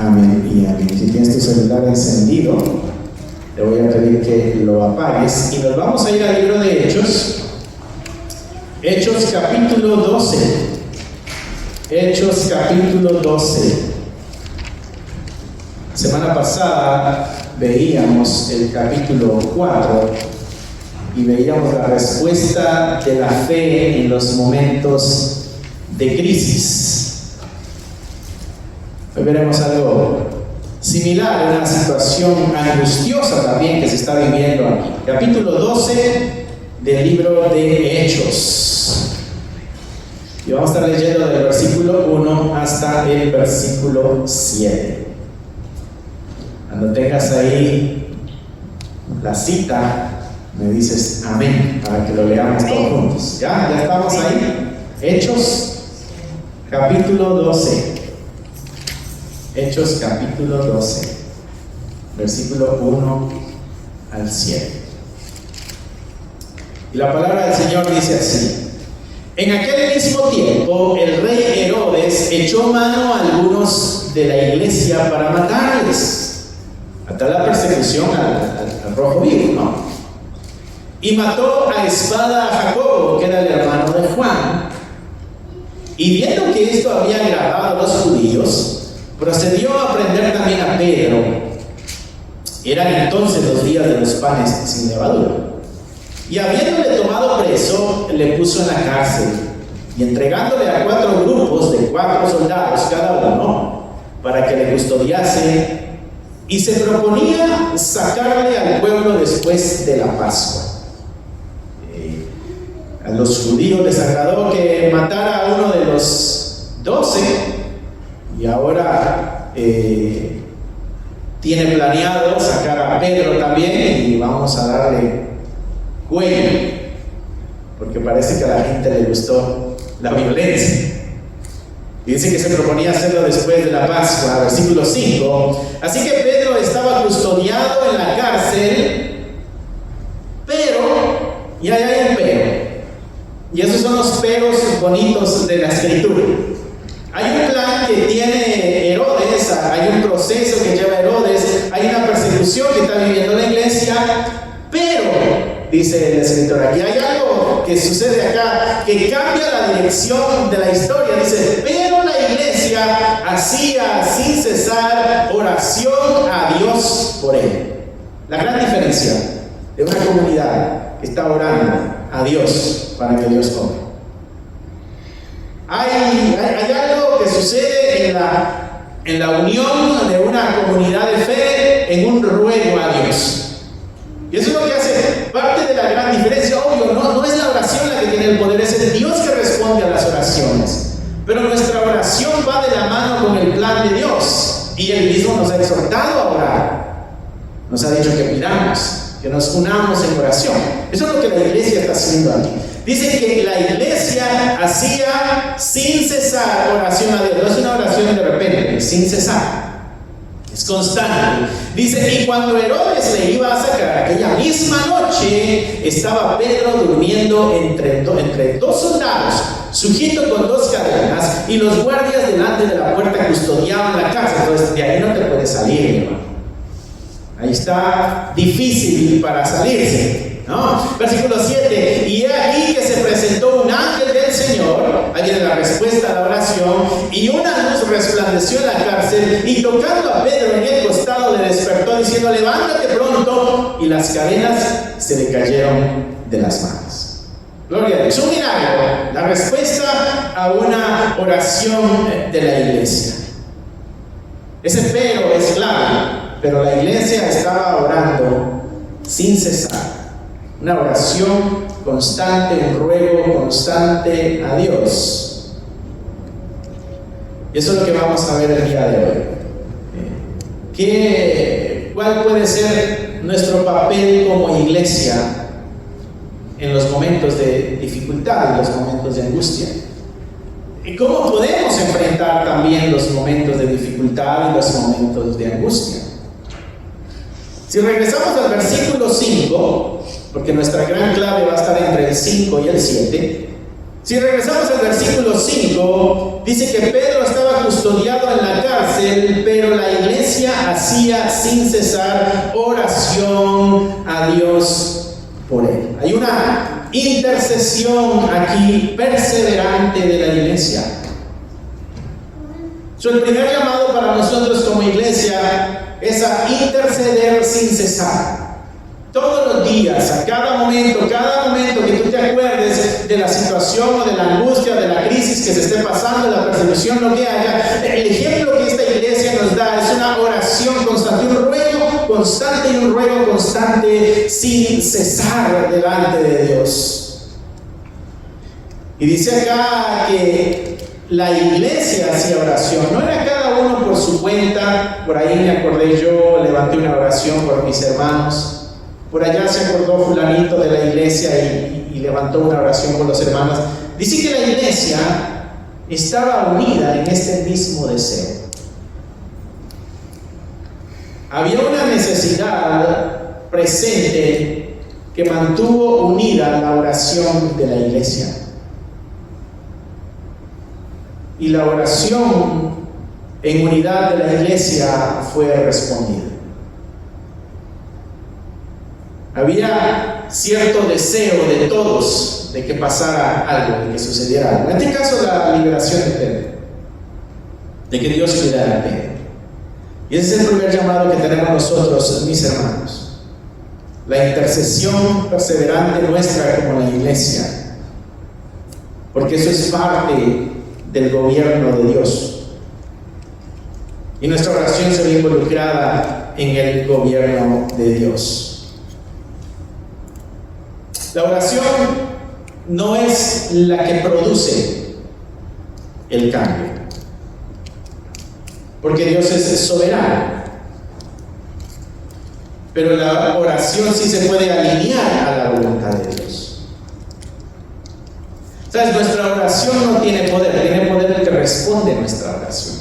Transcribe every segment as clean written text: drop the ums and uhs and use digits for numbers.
Amén y amén. Si tienes tu celular encendido, te voy a pedir que lo apagues y nos vamos a ir al libro de Hechos. Hechos capítulo 12. Hechos capítulo 12. Semana pasada veíamos el capítulo 4 y veíamos la respuesta de la fe en los momentos de crisis. Hoy veremos algo similar, una situación angustiosa también que se está viviendo aquí. Capítulo 12 del libro de Hechos. Y vamos a estar leyendo del versículo 1 hasta el versículo 7. Cuando tengas ahí la cita, me dices amén, para que lo leamos todos juntos. ¿Ya estamos ahí? Hechos capítulo 12. Hechos capítulo 12, versículo 1 al 7. Y la palabra del Señor dice así: en aquel mismo tiempo el rey Herodes echó mano a algunos de la iglesia para matarles, hasta la persecución al rojo vivo, ¿no? Y mató a espada a Jacobo, que era el hermano de Juan. Y viendo que esto había agradado a los judíos, procedió a prender también a Pedro. Eran entonces los días de los panes sin levadura. Y habiéndole tomado preso, le puso en la cárcel, y entregándole a 4 grupos de 4 soldados cada uno, para que le custodiase, y se proponía sacarle al pueblo después de la Pascua. A los judíos les agradó que matara a uno de los 12, y ahora tiene planeado sacar a Pedro también, y vamos a darle cuello, porque parece que a la gente le gustó la violencia. Y dice que se proponía hacerlo después de la Pascua. Versículo 5. Así que Pedro estaba custodiado en la cárcel, pero, y ahí hay un pero, y esos son los peros bonitos de la Escritura. Hay un plan que tiene Herodes, hay un proceso que lleva Herodes, hay una persecución que está viviendo la iglesia, pero, dice el escritor, aquí hay algo que sucede acá que cambia la dirección de la historia. Dice, pero la iglesia hacía sin cesar oración a Dios por él. La gran diferencia de una comunidad que está orando a Dios para que Dios obre. Hay algo que sucede en la unión de una comunidad de fe en un ruego a Dios. Y eso es lo que hace parte de la gran diferencia. Obvio, no es la oración la que tiene el poder, es el Dios que responde a las oraciones. Pero nuestra oración va de la mano con el plan de Dios. Y Él mismo nos ha exhortado a orar. Nos ha dicho que pidamos, que nos unamos en oración. Eso es lo que la iglesia está haciendo aquí. Dice que la iglesia hacía sin cesar oración a Dios. No es una oración de repente, es sin cesar. Es constante. Dice, y cuando Herodes le iba a sacar aquella misma noche, estaba Pedro durmiendo entre 2 soldados, sujeto con 2 cadenas, y los guardias delante de la puerta custodiaban la casa. Entonces de ahí no te puedes salir, hermano. Ahí está difícil para salirse, ¿no? Versículo 7. Y he aquí que se presentó un ángel del Señor, ahí viene la respuesta a la oración, y una luz resplandeció en la cárcel, y tocando a Pedro en el costado le despertó diciendo, levántate pronto, y las cadenas se le cayeron de las manos. Gloria a Dios. Un milagro, la respuesta a una oración de la iglesia. Ese pero es clave, pero la iglesia estaba orando sin cesar. Una oración constante, un ruego constante a Dios. Y eso es lo que vamos a ver el día de hoy. ¿Cuál puede ser nuestro papel como iglesia en los momentos de dificultad, en los momentos de angustia? ¿Y cómo podemos enfrentar también los momentos de dificultad y los momentos de angustia? Si regresamos al versículo 5, porque nuestra gran clave va a estar entre el 5 y el 7. Si regresamos al versículo 5, dice que Pedro estaba custodiado en la cárcel, pero la hacía sin cesar oración a Dios por él. Hay una intercesión aquí perseverante de la iglesia. El primer llamado para nosotros como iglesia es a interceder sin cesar. Todos los días, a cada momento que tú te acuerdes de la situación o de la angustia, de la crisis que se esté pasando, de la persecución, lo que haya, el ejemplo que esta iglesia nos da es una oración constante, un ruego constante sin cesar delante de Dios. Y dice acá que la iglesia hacía oración, no era cada uno por su cuenta. Por ahí me acordé yo, levanté una oración por mis hermanos. Por allá se acordó fulanito de la iglesia y levantó una oración por los hermanos. Dice que la iglesia estaba unida en este mismo deseo. Había una necesidad presente que mantuvo unida la oración de la iglesia. Y la oración en unidad de la iglesia fue respondida. Había cierto deseo de todos de que pasara algo, de que sucediera algo. En este caso, la liberación de Pedro, de que Dios cuidara a Pedro. Y ese es el primer llamado que tenemos nosotros, mis hermanos. La intercesión perseverante nuestra como la iglesia, porque eso es parte del gobierno de Dios. Y nuestra oración se ve involucrada en el gobierno de Dios. La oración no es la que produce el cambio, porque Dios es soberano. Pero la oración sí se puede alinear a la voluntad de Dios. ¿Sabes? Nuestra oración no tiene poder el que responde nuestra oración.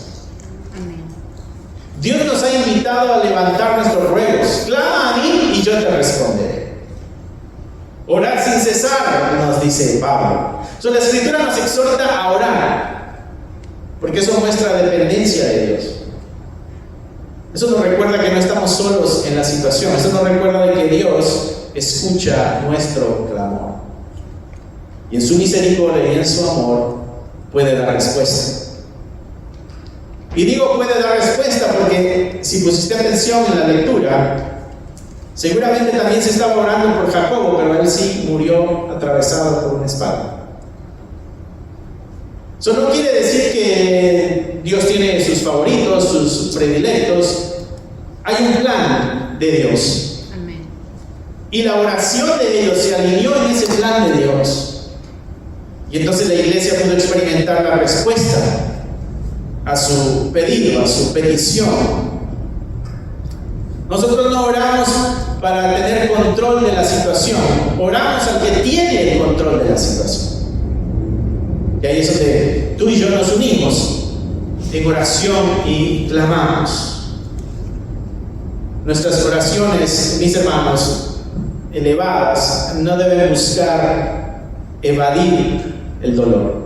Dios nos ha invitado a levantar nuestros ruegos. Clama a mí y yo te responderé. Orar sin cesar, nos dice Pablo. La Escritura nos exhorta a orar, porque eso muestra dependencia de Dios. Eso nos recuerda que no estamos solos en la situación. Eso nos recuerda de que Dios escucha nuestro clamor. Y en su misericordia y en su amor puede dar respuesta. Y digo puede dar respuesta porque si pusiste atención en la lectura, seguramente también se estaba orando por Jacobo, pero él sí murió atravesado por una espada. Eso no quiere decir que Dios tiene sus favoritos, sus predilectos. Hay un plan de Dios. Amén. Y la oración de ellos se alineó en ese plan de Dios. Y entonces la iglesia pudo experimentar la respuesta a su pedido, a su petición. Nosotros no oramos para tener control de la situación, oramos al que tiene el control de la situación. Y ahí es donde tú y yo nos unimos en oración y clamamos. Nuestras oraciones, mis hermanos, elevadas, no deben buscar evadir el dolor,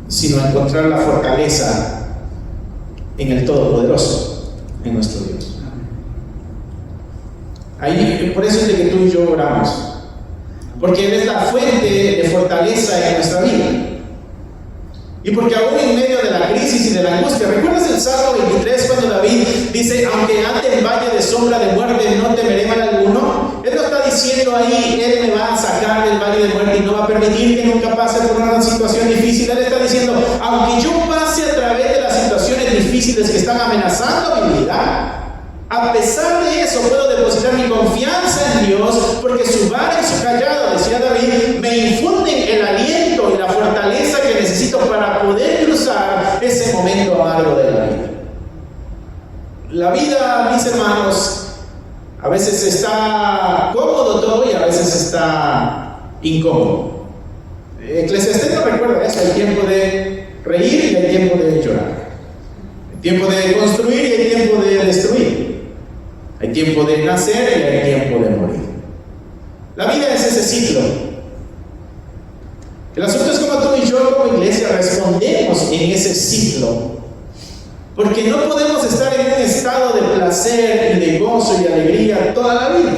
sino encontrar la fortaleza en el Todopoderoso, en nuestro Dios. Ahí, por eso es de que tú y yo oramos, porque Él es la fuente de fortaleza en nuestra vida. Y porque aún en medio de la crisis y de la angustia, ¿recuerdas el Salmo 23 cuando David dice, aunque ande en valle de sombra de muerte, no temeré mal alguno? Él no está diciendo ahí, Él me va a sacar del valle de muerte y no va a permitir que nunca pase por una situación difícil. Él está diciendo, aunque yo pase a través de las situaciones difíciles que están amenazando mi vida, a pesar de eso puedo depositar mi confianza en Dios, porque su vara y su callado, decía David, me infunden el aliento y la fortaleza que necesito para poder cruzar ese momento amargo de la vida. La vida, mis hermanos, a veces está cómodo todo y a veces está incómodo. Eclesiastés nos recuerda eso: hay tiempo de reír y hay tiempo de llorar, hay tiempo de construir y hay tiempo de destruir. Hay tiempo de nacer y hay tiempo de morir. La vida es ese ciclo. El asunto es como tú y yo como iglesia respondemos en ese ciclo. Porque no podemos estar en un estado estado de placer y de gozo y alegría toda la vida.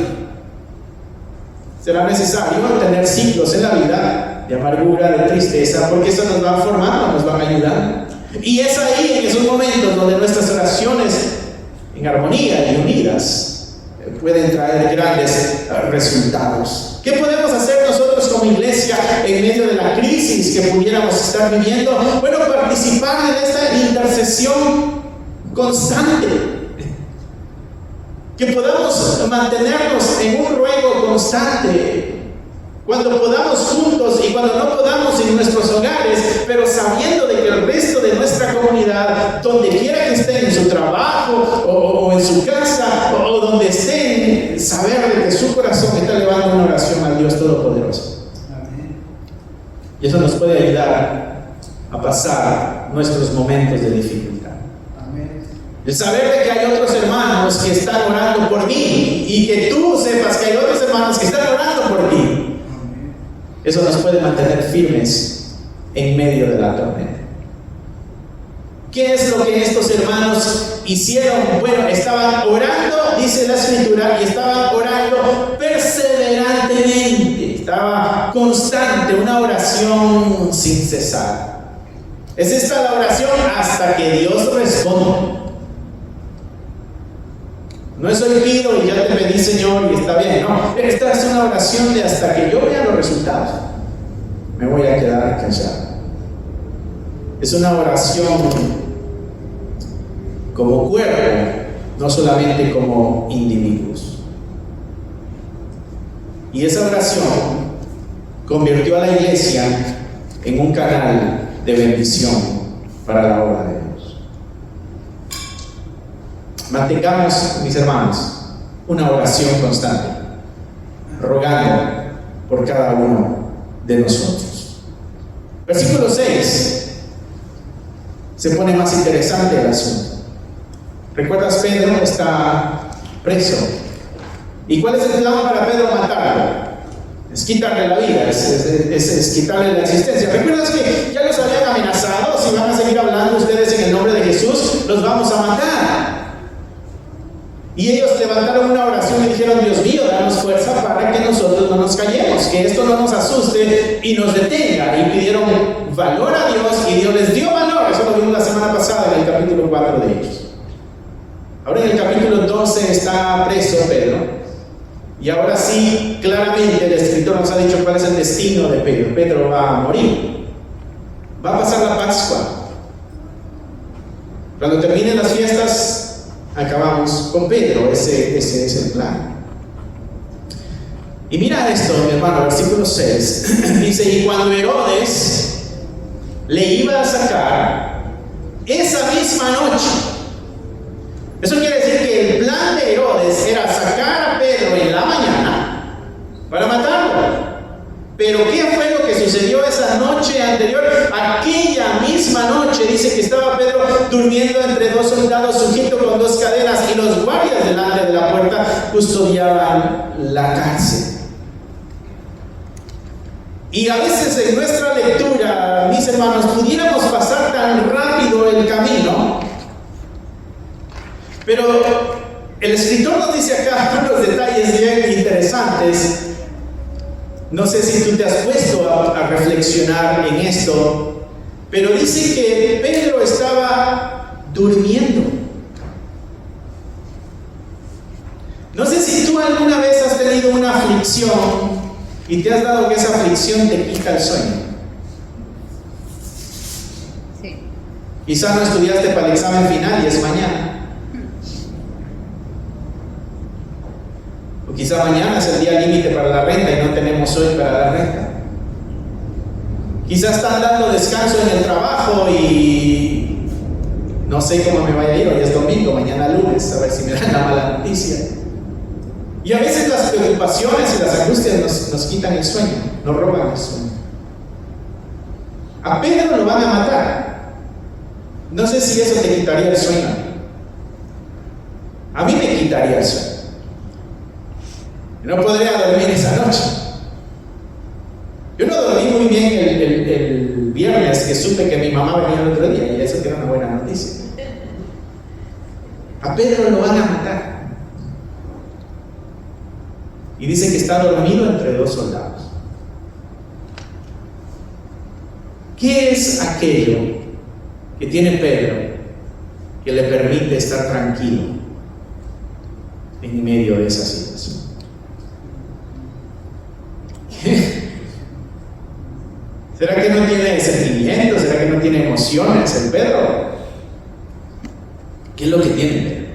Será necesario tener ciclos en la vida de amargura, de tristeza, porque eso nos va formando, nos van ayudando. Y es ahí, en esos momentos, donde nuestras oraciones en armonía y unidas pueden traer grandes resultados. ¿Qué podemos hacer nosotros como iglesia en medio de la crisis que pudiéramos estar viviendo? Bueno, participar en esta intercesión constante. Que podamos mantenernos en un ruego constante. Cuando podamos juntos y cuando no podamos en nuestros hogares, pero sabiendo de que el resto de nuestra comunidad, donde quiera que estén, en su trabajo o en su casa o donde estén, saber de que su corazón está elevando una oración al Dios Todopoderoso. Amén. Y eso nos puede ayudar a pasar nuestros momentos de dificultad. Amén. El saber de que hay otros hermanos que están orando por mí y que tú sepas que hay otros hermanos que están orando por ti. Eso nos puede mantener firmes en medio de la tormenta. ¿Qué es lo que estos hermanos hicieron? Bueno, estaban orando, dice la Escritura, y estaban orando perseverantemente. Estaba constante, una oración sin cesar. Es esta la oración hasta que Dios responda. No es hoy pido y ya te pedí, Señor, y está bien. No, esta es una oración de hasta que yo vea los resultados. Me voy a quedar callado. Es una oración como cuerpo, no solamente como individuos. Y esa oración convirtió a la iglesia en un canal de bendición para la obra de Dios. Mantengamos, mis hermanos, una oración constante, rogando por cada uno de nosotros. Versículo 6 se pone más interesante el asunto. ¿Recuerdas? Pedro está preso. ¿Y cuál es el plan para Pedro matarlo? Es quitarle la vida, es quitarle la existencia. ¿Recuerdas que ya los habían amenazado? Si van a seguir hablando ustedes en el nombre de Jesús, los vamos a matar. Y ellos levantaron una oración y dijeron: Dios mío, danos fuerza para que nosotros no nos callemos, que esto no nos asuste y nos detenga. Y pidieron valor a Dios y Dios les dio valor. Eso lo vimos la semana pasada en el capítulo 4 de ellos. Ahora en el capítulo 12 está preso Pedro. Y ahora sí, claramente el escritor nos ha dicho cuál es el destino de Pedro. Pedro va a morir. Va a pasar la Pascua. Cuando terminen las fiestas, acabamos con Pedro. Ese es el plan. Y mira esto, mi hermano, versículo 6. Dice: y cuando Herodes le iba a sacar esa misma noche. Eso quiere decir que el plan de Herodes era sacar a Pedro en la mañana para matarlo. Pero ¿qué fue lo que sucedió esa noche anterior? Aquella misma noche dice que estaba Pedro durmiendo entre dos soldados sujeto con dos cadenas, y los guardias delante de la puerta custodiaban la cárcel. Y a veces en nuestra lectura, mis hermanos, pudiéramos pasar tan rápido el camino, pero el escritor nos dice acá unos detalles bien interesantes. No sé si tú te has puesto a reflexionar en esto, pero dice que Pedro estaba durmiendo. No sé si tú alguna vez has tenido una aflicción y te has dado que esa aflicción te quita el sueño. Sí. Quizás no estudiaste para el examen final y es mañana. O quizá mañana es el día límite para la renta y no tenemos hoy para la renta. Quizás están dando descanso en el trabajo y no sé cómo me vaya a ir. Hoy es domingo, mañana lunes, a ver si me dan la mala noticia. Y a veces las preocupaciones y las angustias nos quitan el sueño, nos roban el sueño. A Pedro lo van a matar. No sé si eso te quitaría el sueño. A mí me quitaría el sueño. No podría dormir esa noche. Yo no dormí muy bien el viernes, que supe que mi mamá venía el otro día, y eso que era una buena noticia. A Pedro lo van a matar. Y dice que está dormido entre dos soldados. ¿Qué es aquello que tiene Pedro que le permite estar tranquilo en medio de esa situación? ¿Será que no tiene sentimientos? ¿Será que no tiene emociones el Pedro? ¿Qué es lo que tiene Pedro?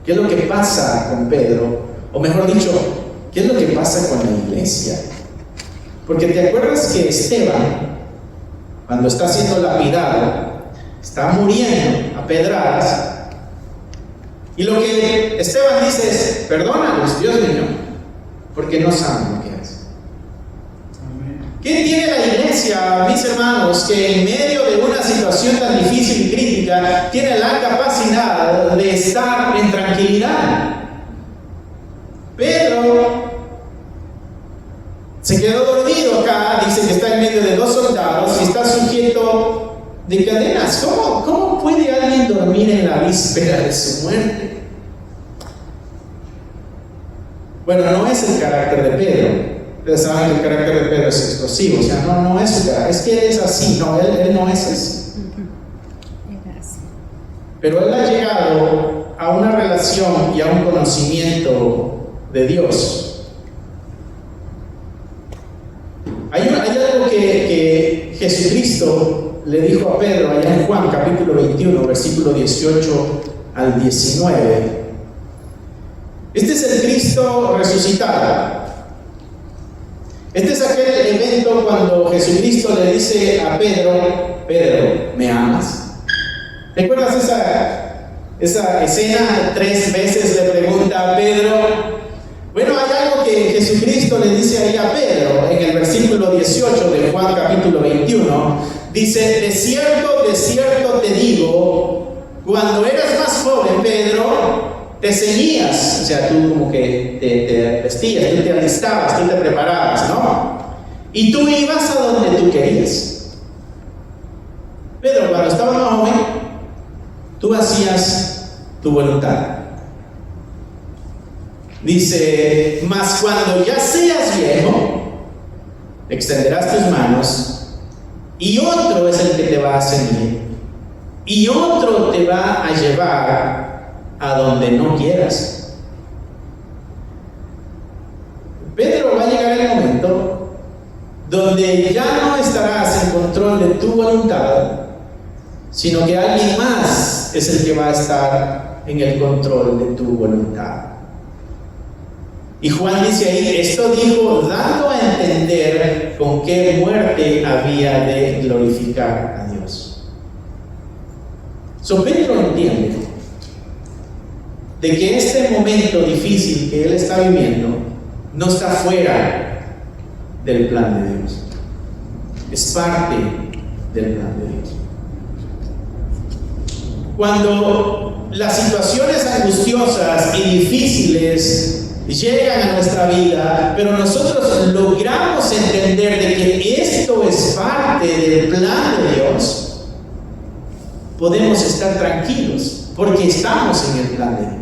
¿Qué es lo que pasa con Pedro? O mejor dicho, ¿qué es lo que pasa con la iglesia? Porque te acuerdas que Esteban, cuando está siendo lapidado, está muriendo a pedradas, y lo que Esteban dice es: perdónalos, Dios mío, porque no saben lo que hacen. ¿Qué tiene la iglesia, mis hermanos, que en medio de una situación tan difícil y crítica tiene la capacidad de estar en tranquilidad? Pedro se quedó dormido acá, dice que está en medio de dos soldados y está sujeto de cadenas. ¿Cómo puede alguien dormir en la víspera de su muerte? Bueno, no es el carácter de Pedro. Ustedes saben que el carácter de Pedro es explosivo, o sea, no es su carácter, es que él es así, no, él no es así. Pero él ha llegado a una relación y a un conocimiento de Dios. Hay algo que Jesucristo le dijo a Pedro allá en Juan capítulo 21, versículo 18 al 19. Este es el Cristo resucitado. Este es aquel evento cuando Jesucristo le dice a Pedro: Pedro, ¿me amas? ¿Recuerdas esa escena? 3 veces le pregunta a Pedro. Bueno, hay algo que Jesucristo le dice ahí a Pedro en el versículo 18 de Juan capítulo 21. Dice: de cierto te digo, cuando eras más joven, Pedro, te ceñías, o sea, tú como que te vestías, tú te alistabas, tú te preparabas, ¿no? Y tú ibas a donde tú querías. Pedro, cuando estabas más joven, tú hacías tu voluntad. Dice: mas cuando ya seas viejo, extenderás tus manos y otro es el que te va a ceñir y otro te va a llevar a donde no quieras. Pedro, va a llegar el momento donde ya no estarás en control de tu voluntad, sino que alguien más es el que va a estar en el control de tu voluntad. Y Juan dice ahí: esto dijo dando a entender con qué muerte había de glorificar a Dios. Pedro entiende de que este momento difícil que él está viviendo no está fuera del plan de Dios, es parte del plan de Dios. Cuando las situaciones angustiosas y difíciles llegan a nuestra vida, pero nosotros logramos entender de que esto es parte del plan de Dios, podemos estar tranquilos porque estamos en el plan de Dios.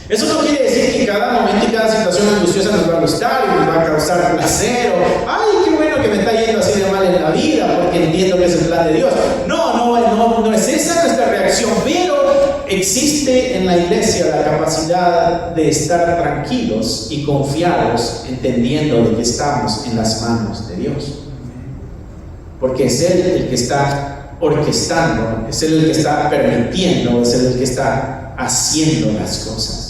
Eso no quiere decir que cada momento y cada situación angustiosa nos va a gustar y nos va a causar placer o ¡ay, qué bueno que me está yendo así de mal en la vida porque entiendo que es el plan de Dios! No es esa nuestra reacción, pero existe en la iglesia la capacidad de estar tranquilos y confiados, entendiendo de que estamos en las manos de Dios. Porque es Él el que está orquestando, es Él el que está permitiendo, es Él el que está haciendo las cosas.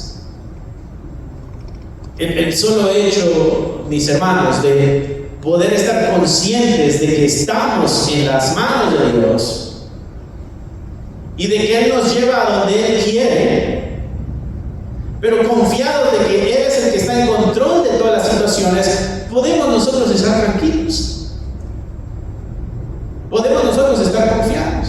El solo hecho, mis hermanos, de poder estar conscientes de que estamos en las manos de Dios y de que Él nos lleva a donde Él quiere, pero confiados de que Él es el que está en control de todas las situaciones, podemos nosotros estar tranquilos, podemos nosotros estar confiados.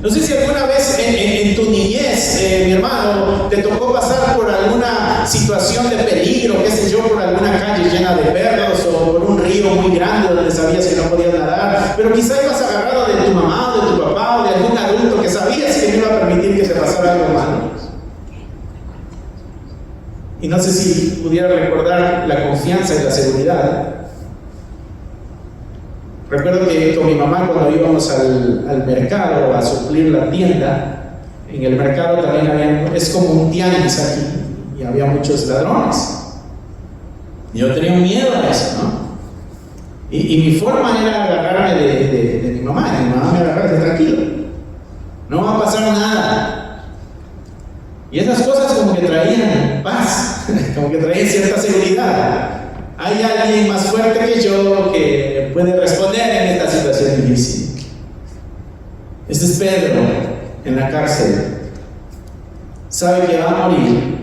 No sé si alguna vez en tu niñez, mi hermano, te tocó pasar por alguna situación de peligro, qué sé yo, por alguna calle llena de perros o por un río muy grande donde sabías que no podías nadar, pero quizá ibas agarrado de tu mamá o de tu papá o de algún adulto que sabías que no iba a permitir que te pasara algo malo. Y no sé si pudiera recordar la confianza y la seguridad. Recuerdo que con mi mamá, cuando íbamos al mercado a suplir la tienda, en el mercado también es como un tianguis aquí, y había muchos ladrones. Y yo tenía un miedo a eso, ¿no? Y mi forma era agarrarme de mi mamá. Y mi mamá me agarraba de tranquilo, no va a pasar nada. Y esas cosas como que traían paz, como que traían cierta seguridad. Hay alguien más fuerte que yo que puede responder en esta situación difícil. Este es Pedro en la cárcel. Sabe que va a morir,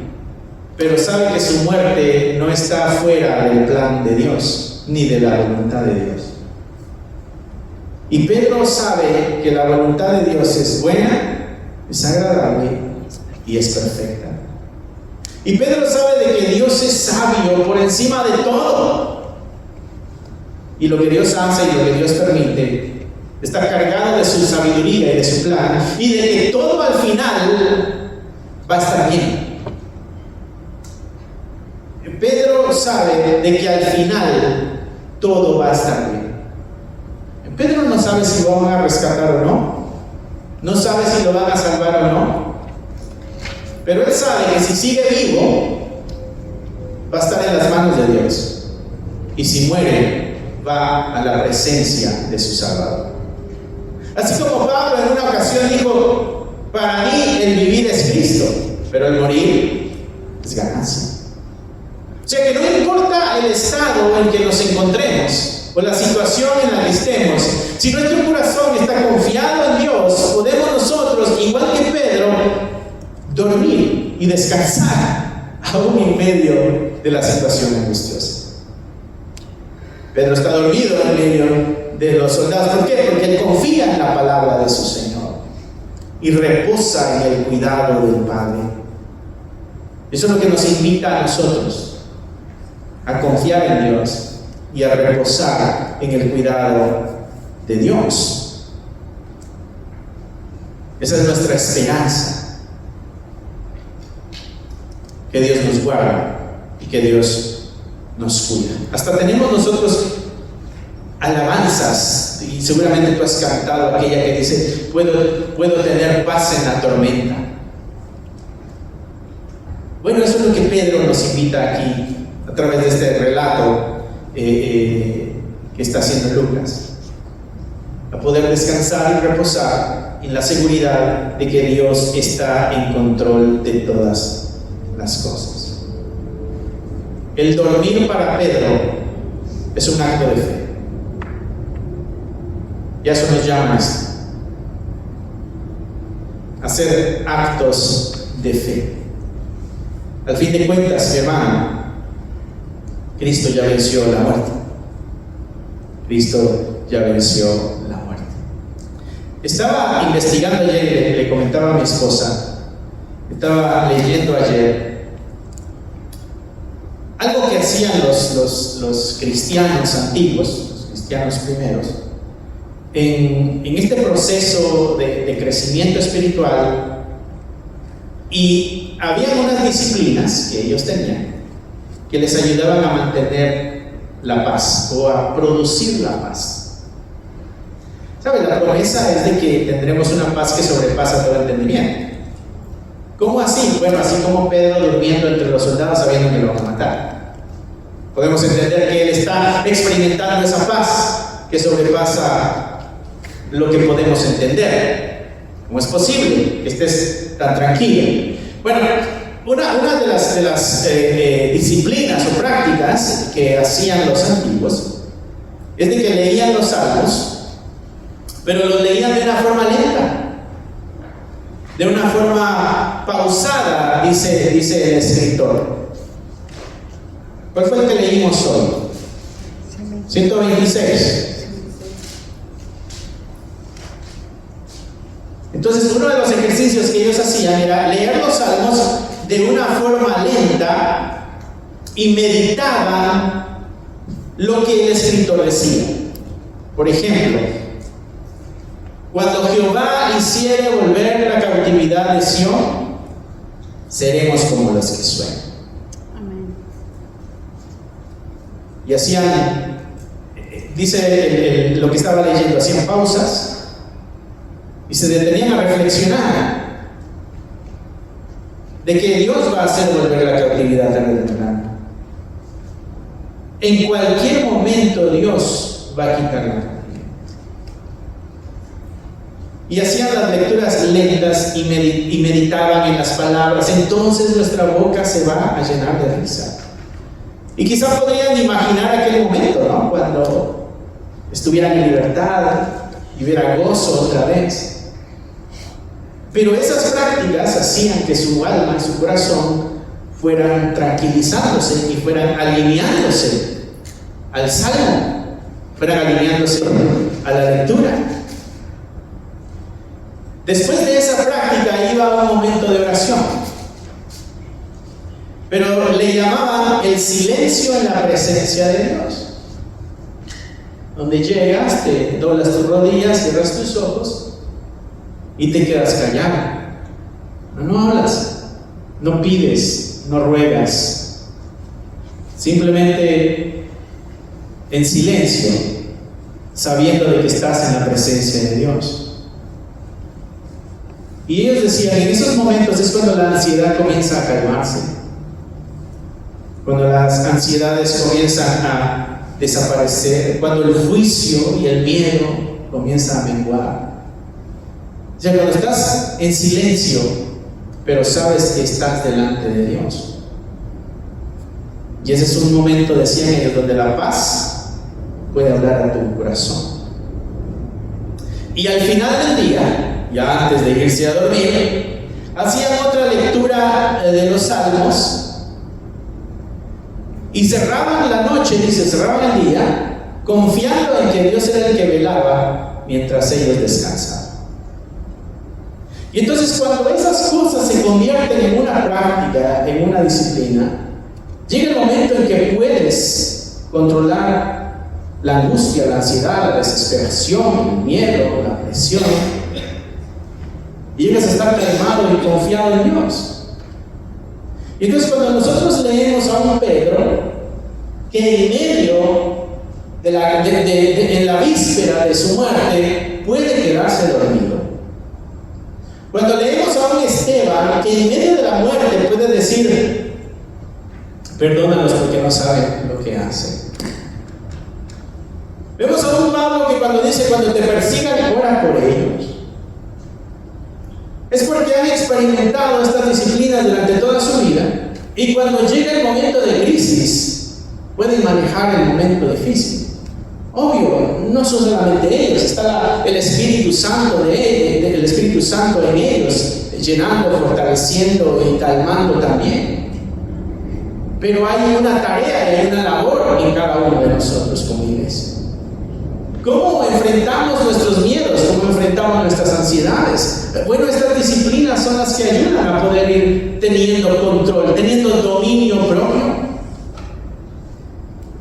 pero sabe que su muerte no está fuera del plan de Dios, ni de la voluntad de Dios. Y Pedro sabe que la voluntad de Dios es buena, es agradable y es perfecta. Y Pedro sabe de que Dios es sabio por encima de todo. Y lo que Dios hace y lo que Dios permite está cargado de su sabiduría y de su plan, y de que todo al final va a estar bien. Pedro sabe de que al final todo va a estar bien. Pedro no sabe si lo van a rescatar o no, no sabe si lo van a salvar o no, pero él sabe que si sigue vivo va a estar en las manos de Dios, y si muere va a la presencia de su Salvador. Así como Pablo en una ocasión dijo: para mí el vivir es Cristo, pero el morir es ganancia. O sea que no importa el estado en que nos encontremos o la situación en la que estemos, si nuestro corazón está confiado en Dios, podemos nosotros, igual que Pedro, dormir y descansar aún en medio de la situación angustiosa. Pedro está dormido en medio de los soldados. ¿Por qué? Porque él confía en la palabra de su Señor y reposa en el cuidado del Padre. Eso es lo que nos invita a nosotros, a confiar en Dios y a reposar en el cuidado de Dios. Esa es nuestra esperanza, que Dios nos guarda y que Dios nos cuida. Hasta tenemos nosotros alabanzas, y seguramente tú has cantado aquella que dice: puedo tener paz en la tormenta. Bueno, eso es lo que Pedro nos invita aquí a través de este relato que está haciendo Lucas, a poder descansar y reposar en la seguridad de que Dios está en control de todas las cosas. El dormir para Pedro es un acto de fe. Y a eso nos llama esto: hacer actos de fe. Al fin de cuentas, mi hermano, Cristo ya venció la muerte. Cristo ya venció la muerte. Estaba investigando ayer, le comentaba a mi esposa, estaba leyendo ayer algo que hacían los cristianos antiguos, los cristianos primeros, en este proceso de crecimiento espiritual. Y había unas disciplinas que ellos tenían que les ayudaban a mantener la paz o a producir la paz. ¿Sabes? La promesa es de que tendremos una paz que sobrepasa todo entendimiento. ¿Cómo así? Bueno, así como Pedro durmiendo entre los soldados sabiendo que lo van a matar. Podemos entender que él está experimentando esa paz que sobrepasa lo que podemos entender. ¿Cómo es posible que estés tan tranquilo? Bueno, una de las disciplinas o prácticas que hacían los antiguos es de que leían los salmos, pero los leían de una forma lenta, de una forma pausada, dice el escritor. ¿Cuál fue el que leímos hoy? 126. Entonces, uno de los ejercicios que ellos hacían era leer los salmos de una forma lenta y meditaban lo que el escritor decía. Por ejemplo, cuando Jehová hiciere volver la cautividad de Sión, seremos como los que sueñan. Amén. Y hacían, dice lo que estaba leyendo, hacían pausas y se detenían a reflexionar de que Dios va a hacer volver la cautividad tarde o temprano. En cualquier momento Dios va a quitar la cautividad. Y hacían las lecturas lentas y meditaban en las palabras. Entonces nuestra boca se va a llenar de risa. Y quizás podrían imaginar aquel momento, ¿no? Cuando estuvieran en libertad y hubiera gozo otra vez. Pero esas prácticas hacían que su alma y su corazón fueran tranquilizándose y fueran alineándose al salmo, fueran alineándose a la lectura. Después de esa práctica iba un momento de oración, pero le llamaban el silencio en la presencia de Dios, donde llegas, te doblas tus rodillas, cierras tus ojos y te quedas callado. No hablas, no pides, no ruegas, simplemente en silencio, sabiendo de que estás en la presencia de Dios. Y ellos decían, en esos momentos es cuando la ansiedad comienza a calmarse, cuando las ansiedades comienzan a desaparecer, cuando el juicio y el miedo comienzan a menguar. O sea, cuando estás en silencio, pero sabes que estás delante de Dios. Y ese es un momento, decían ellos, donde la paz puede hablar a tu corazón. Y al final del día, ya antes de irse a dormir, hacían otra lectura de los salmos y cerraban la noche, dice, cerraban el día, confiando en que Dios era el que velaba mientras ellos descansaban. Y entonces cuando esas cosas se convierten en una práctica, en una disciplina, llega el momento en que puedes controlar la angustia, la ansiedad, la desesperación, el miedo, la presión, y llegas a estar calmado y confiado en Dios. Y entonces cuando nosotros leemos a un Pedro que en medio en la víspera de su muerte puede quedarse dormido, cuando leemos a un Esteban que en medio de la muerte puede decir, perdónanos porque no saben lo que hacen. Vemos a un Pablo que cuando dice, cuando te persigan, ora por ellos. Es porque han experimentado estas disciplinas durante toda su vida y cuando llega el momento de crisis pueden manejar el momento difícil. Obvio, no son solamente ellos, está el Espíritu Santo el Espíritu Santo en ellos, llenando, fortaleciendo y calmando también. Pero hay una tarea y hay una labor en cada uno de nosotros como iglesia. ¿Cómo enfrentamos nuestros miedos? ¿Cómo enfrentamos nuestras ansiedades? Bueno, estas disciplinas son las que ayudan a poder ir teniendo control, teniendo dominio propio.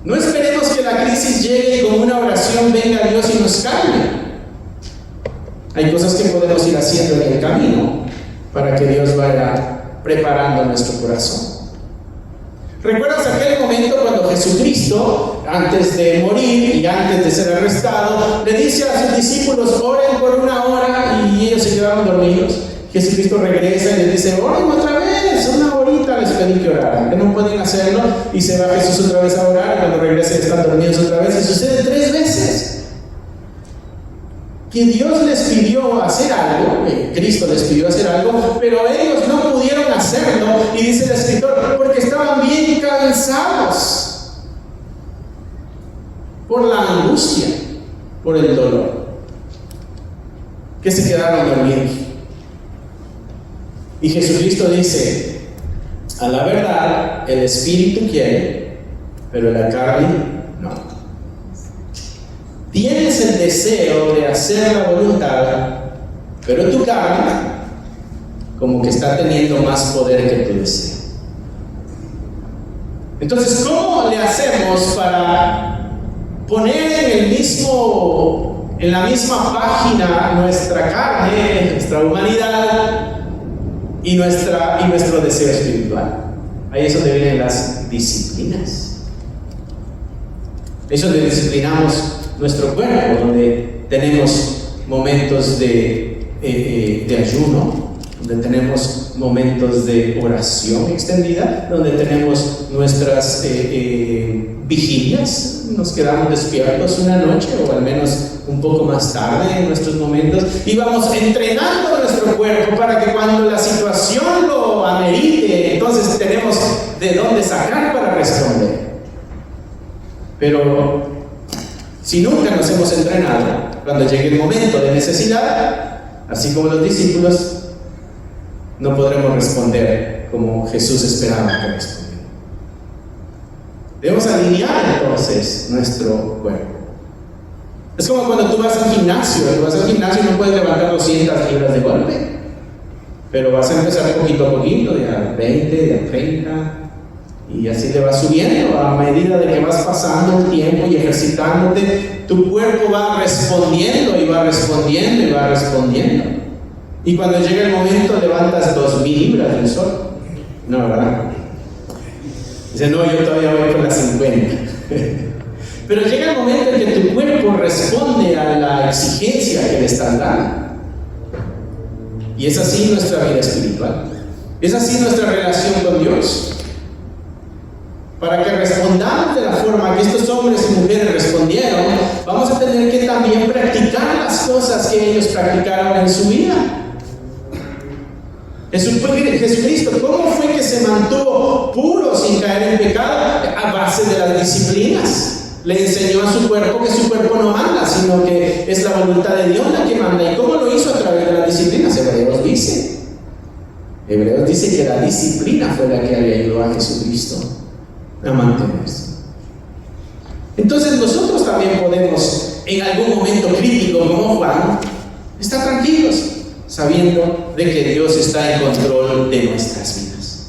No esperemos que la crisis llegue y con una oración venga Dios y nos calme. Hay cosas que podemos ir haciendo en el camino para que Dios vaya preparando nuestro corazón. ¿Recuerdas aquel momento cuando Jesucristo, antes de morir y antes de ser arrestado, le dice a sus discípulos, oren por una hora, y ellos se quedaron dormidos? Jesucristo regresa y les dice, oren otra vez, una horita les pedí que oraran, que no pueden hacerlo, y se va Jesús otra vez a orar, y cuando regresa están dormidos otra vez, y sucede 3 veces. Que Dios les pidió hacer algo, Cristo les pidió hacer algo, pero ellos no pudieron hacerlo, y dice el escritor, porque estaban bien cansados por la angustia, por el dolor, que se quedaron dormidos. Y Jesucristo dice, a la verdad, el espíritu quiere, pero la carne no. Tienes el deseo de hacer la voluntad, pero tu carne como que está teniendo más poder que tu deseo. Entonces, ¿cómo le hacemos para poner en la misma página nuestra carne, nuestra humanidad y nuestro deseo espiritual. Ahí es donde vienen las disciplinas. Es donde disciplinamos nuestro cuerpo, donde tenemos momentos de ayuno, donde tenemos momentos de oración extendida, donde tenemos nuestras vigilias, nos quedamos despiertos una noche o al menos un poco más tarde en nuestros momentos y vamos entrenando nuestro cuerpo para que cuando la situación lo amerite, entonces tenemos de dónde sacar para responder. Pero si nunca nos hemos entrenado, cuando llegue el momento de necesidad, así como los discípulos, no podremos responder como Jesús esperaba que respondiera. Debemos alinear entonces nuestro cuerpo. Es como cuando tú vas al gimnasio y no puedes levantar 200 libras de golpe, pero vas a empezar poquito a poquito, de a 20, de a 30, y así le vas subiendo a medida de que vas pasando el tiempo y ejercitándote, tu cuerpo va respondiendo y va respondiendo y va respondiendo. Y cuando llega el momento levantas 2000 libras del sol. No, ¿verdad? Dice, no, yo todavía voy por las 50. Pero llega el momento en que tu cuerpo responde a la exigencia que le estás dando. Y es así nuestra vida espiritual. Es así nuestra relación con Dios. Para que respondamos de la forma que estos hombres y mujeres respondieron, vamos a tener que también practicar las cosas que ellos practicaron en su vida. Jesucristo, ¿cómo fue que se mantuvo puro sin caer en pecado? A base de las disciplinas. Le enseñó a su cuerpo que su cuerpo no manda, sino que es la voluntad de Dios la que manda. ¿Y cómo lo hizo? A través de las disciplinas. Hebreos dice que la disciplina fue la que le ayudó a Jesucristo a mantenerse. Entonces nosotros también podemos, en algún momento crítico como Juan, estar tranquilos, sabiendo de que Dios está en control de nuestras vidas.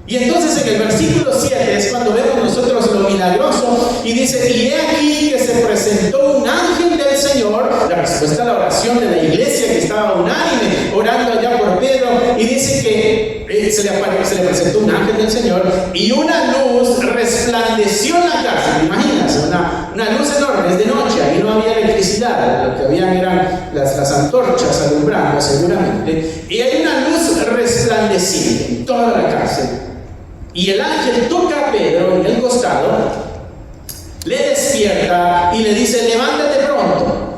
Y entonces en el versículo 7 es cuando vemos nosotros lo milagroso y dice, y he aquí que se presentó un ángel del Señor, la respuesta a la oración de la iglesia que estaba unánime orando allá por Pedro, y dice que se le presentó un ángel del Señor y una luz resplandeció en la casa. ¿Me imaginas? Una luz enorme, es de noche, ahí no había electricidad, lo que habían eran las antorchas alumbrando seguramente, y hay una luz resplandeciente en toda la casa. Y el ángel toca a Pedro en el costado, le despierta y le dice, levántate pronto.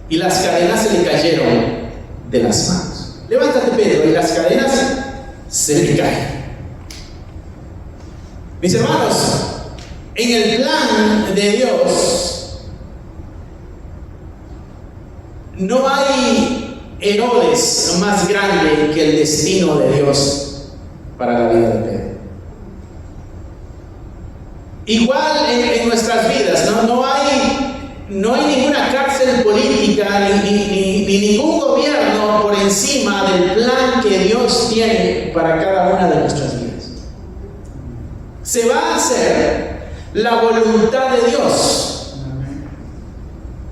Y las cadenas se le cayeron de las manos. Levántate, Pedro, y las cadenas se le caen. Mis hermanos, en el plan de Dios no hay Herodes más grande que el destino de Dios para la vida de Pedro. Igual en nuestras vidas, no hay ninguna cárcel política ni ningún gobierno por encima del plan que Dios tiene para cada una de nuestras vidas. Se va a hacer la voluntad de Dios,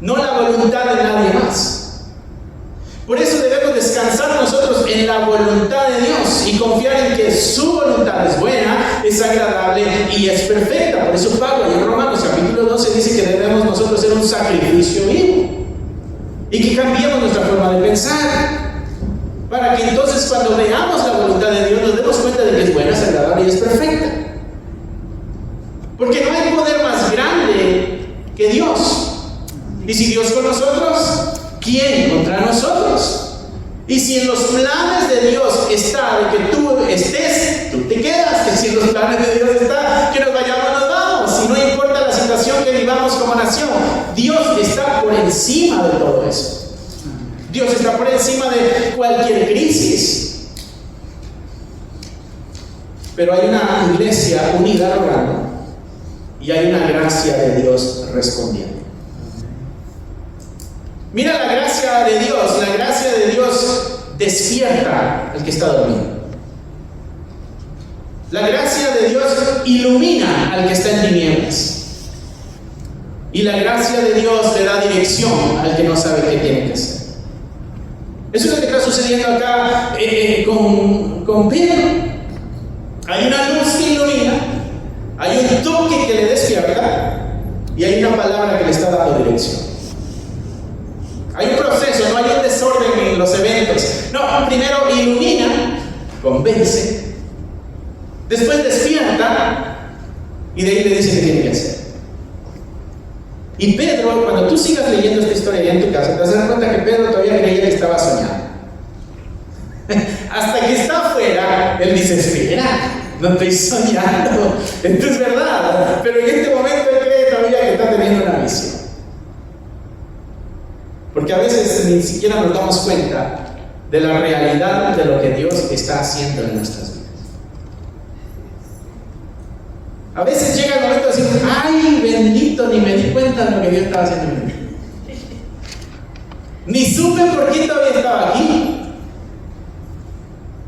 no la voluntad de nadie más. Por eso debemos descansar nosotros en la voluntad de Dios y confiar en que su voluntad es buena, es agradable y es perfecta. Por eso Pablo en Romanos capítulo 12 dice que debemos nosotros ser un sacrificio vivo y que cambiemos nuestra forma de pensar, para que entonces cuando veamos la voluntad de Dios nos demos cuenta de que es buena, es agradable y es perfecta. Porque no hay poder más grande que Dios. Y si Dios con nosotros, ¿quién contra nosotros? Y si en los planes de Dios está de que tú estés, tú te quedas. Que si en los planes de Dios está que nos vayamos, nos vamos. Y no importa la situación que vivamos como nación, Dios está por encima de todo eso. Dios está por encima de cualquier crisis. Pero hay una iglesia unida rogando y hay una gracia de Dios respondiendo. Mira la gracia de Dios. La gracia de Dios despierta al que está dormido. La gracia de Dios ilumina al que está en tinieblas. Y la gracia de Dios le da dirección al que no sabe qué tiene que hacer. Eso es lo que está sucediendo acá con Pedro. Hay una luz que ilumina, hay un toque que le despierta y hay una palabra que le está dando dirección. Hay un proceso, no hay un desorden en los eventos. No, primero ilumina, convence, después despierta y de ahí le dice qué tiene que hacer. Y Pedro, cuando tú sigas leyendo esta historia allá en tu casa, te vas a dar cuenta que Pedro todavía creía que estaba soñando. Hasta que está afuera, él dice, espera, no estoy soñando. Esto es verdad. Pero en este momento él cree todavía que está teniendo una visión. Porque a veces ni siquiera nos damos cuenta de la realidad de lo que Dios está haciendo en nuestras vidas. A veces llega el momento de decir, ay, bendito, ni me di cuenta de lo que Dios estaba haciendo en mí. Ni supe por qué todavía estaba aquí.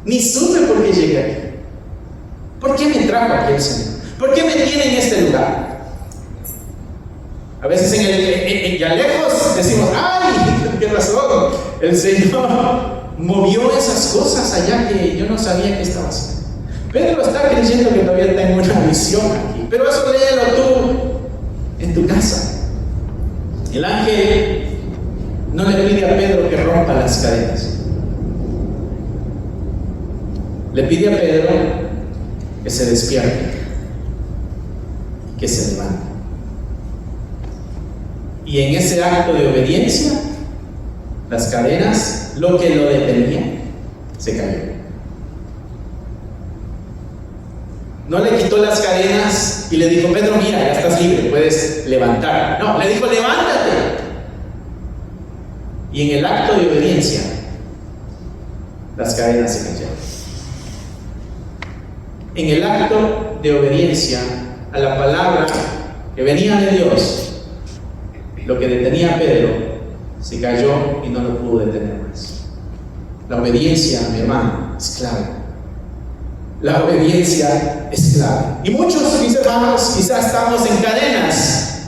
Ni supe por qué llegué aquí. ¿Por qué me trajo aquí el Señor? ¿Por qué me tiene en este lugar? A veces ya lejos decimos, ay, ¿qué pasó? El Señor movió esas cosas allá que yo no sabía que estaba haciendo. Pedro está creyendo que todavía tengo una visión aquí, pero eso léelo tú en tu casa. El ángel no le pide a Pedro que rompa las cadenas. Le pide a Pedro que se despierte, que se levante. Y en ese acto de obediencia, las cadenas, lo que lo detenía, se cayó. No le quitó las cadenas y le dijo, Pedro, mira, ya estás libre, puedes levantar. No, le dijo, levántate. Y en el acto de obediencia, las cadenas se cayeron. En el acto de obediencia a la palabra que venía de Dios, lo que detenía a Pedro se cayó y no lo pudo detener más. La obediencia, mi hermano, es clave. La obediencia es clave. Y muchos, mis hermanos, quizás estamos en cadenas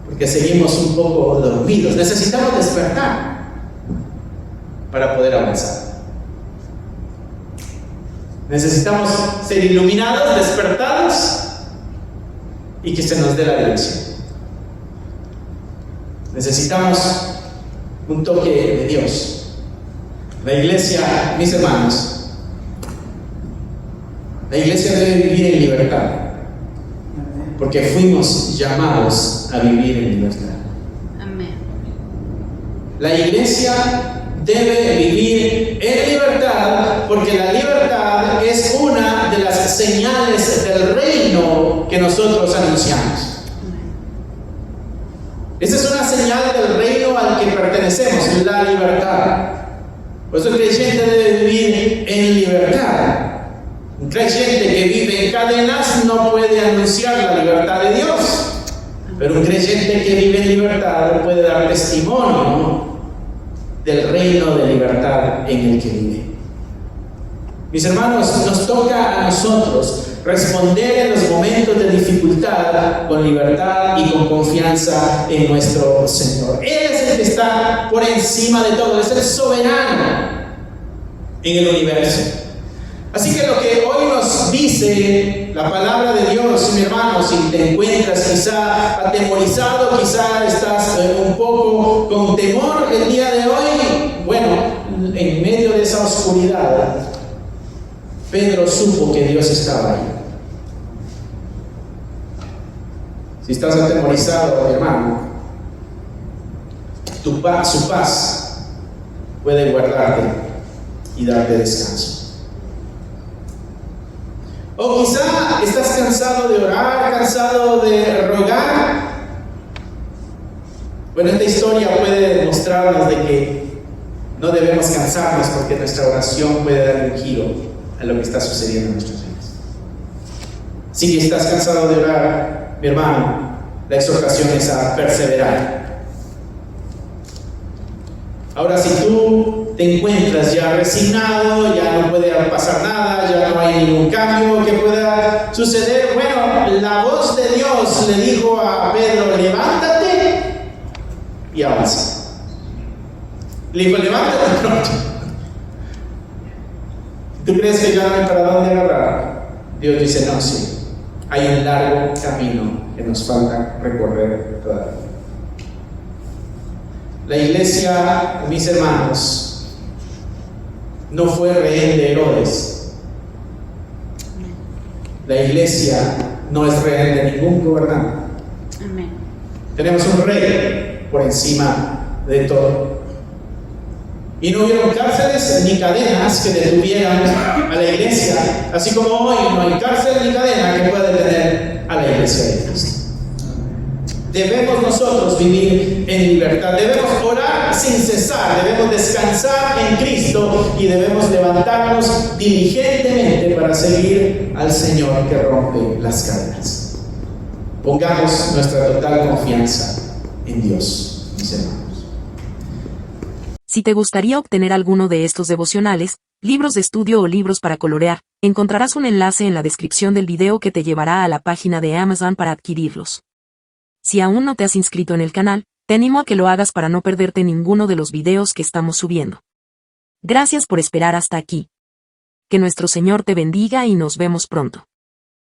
porque seguimos un poco dormidos. Necesitamos despertar para poder avanzar. Necesitamos ser iluminados, despertados y que se nos dé la dirección. Necesitamos un toque de Dios. La iglesia, mis hermanos, la iglesia debe vivir en libertad, porque fuimos llamados a vivir en libertad. Amén. La iglesia debe vivir en libertad, porque la libertad es una de las señales del reino que nosotros anunciamos. Esa es una señal del reino al que pertenecemos, la libertad. Por eso el creyente debe vivir en libertad. Un creyente que vive en cadenas no puede anunciar la libertad de Dios. Pero un creyente que vive en libertad puede dar testimonio del reino de libertad en el que vive. Mis hermanos, nos toca a nosotros responder en los momentos de dificultad con libertad y con confianza en nuestro Señor. Él es el que está por encima de todo, es el soberano en el universo. Así que lo que hoy nos dice la palabra de Dios, mi hermano, si te encuentras quizá atemorizado, quizá estás un poco con temor el día de hoy, bueno, en medio de esa oscuridad, Pedro supo que Dios estaba ahí. Si estás atemorizado, hermano, su paz puede guardarte y darte descanso. O quizá estás cansado de orar, cansado de rogar. Bueno, esta historia puede demostrarnos de que no debemos cansarnos, porque nuestra oración puede dar un giro a lo que está sucediendo en nuestras vidas. Si estás cansado de orar, mi hermano, la exhortación es a perseverar. Ahora, si tú te encuentras ya resignado, ya no puede pasar nada, ya no hay ningún cambio que pueda suceder, bueno, la voz de Dios le dijo a Pedro, levántate y avanza. Le dijo, levántate pronto. ¿Tú crees que ya no hay para dónde agarrar? Dios dice, no, sí. Hay un largo camino que nos falta recorrer todavía. La iglesia, mis hermanos, no fue rehén de Herodes. La iglesia no es rehén de ningún gobernante. Amén. Tenemos un rey por encima de todo. Y no hubieron cárceles ni cadenas que detuvieran a la iglesia, así como hoy no hay cárcel ni cadena que pueda detener a la iglesia de Cristo. Debemos nosotros vivir en libertad, debemos orar sin cesar, debemos descansar en Cristo y debemos levantarnos diligentemente para seguir al Señor que rompe las cadenas. Pongamos nuestra total confianza en Dios, mis hermanos. Si te gustaría obtener alguno de estos devocionales, libros de estudio o libros para colorear, encontrarás un enlace en la descripción del video que te llevará a la página de Amazon para adquirirlos. Si aún no te has inscrito en el canal, te animo a que lo hagas para no perderte ninguno de los videos que estamos subiendo. Gracias por esperar hasta aquí. Que nuestro Señor te bendiga y nos vemos pronto.